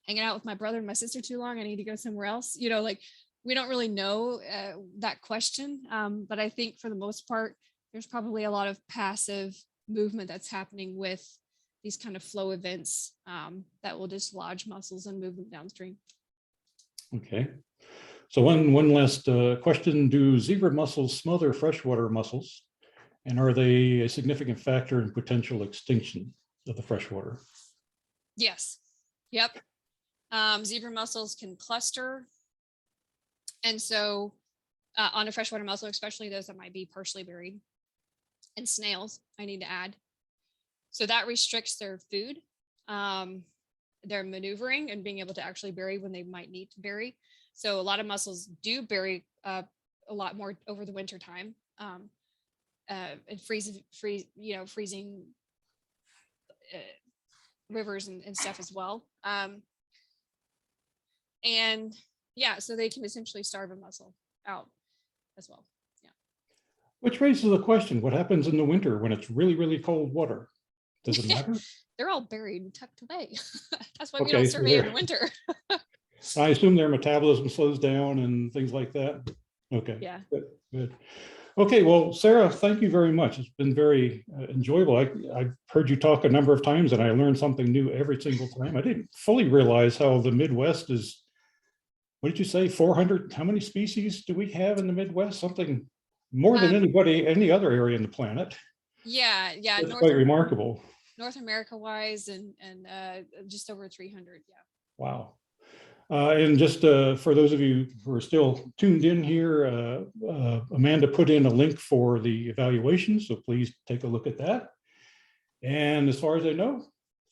hanging out with my brother and my sister too long, I need to go somewhere else. Like, we don't really know that question. But I think for the most part, there's probably a lot of passive movement that's happening with these kind of flow events that will dislodge mussels and move them downstream. Okay. So one last question. Do zebra mussels smother freshwater mussels? And are they a significant factor in potential extinction of the freshwater? Yes. Yep. Zebra mussels can cluster. And so on a freshwater mussel, especially those that might be partially buried, and snails, I need to add. So that restricts their food, their maneuvering and being able to actually bury when they might need to bury. So a lot of mussels do bury a lot more over the winter time, and freezing rivers and stuff as well. And yeah, so they can essentially starve a mussel out as well. Yeah. Which raises the question, what happens in the winter when it's really, really cold water? Does it matter? They're all buried and tucked away. That's why we Okay, don't so survey in the winter. I assume their metabolism slows down and things like that. Okay. Yeah. Good. Okay, well, Sarah, thank you very much. It's been very enjoyable. I've heard you talk a number of times and I learned something new every single time. I didn't fully realize how the Midwest is, what did you say, 400? How many species do we have in the Midwest? Something more than any other area on the planet. Yeah. That's quite remarkable. North America wise, and just over 300. Yeah. Wow. And just for those of you who are still tuned in here, Amanda put in a link for the evaluation, so please take a look at that. And as far as I know,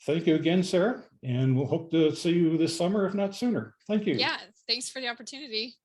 thank you again, Sarah, and we'll hope to see you this summer, if not sooner. Thank you. Yeah, thanks for the opportunity.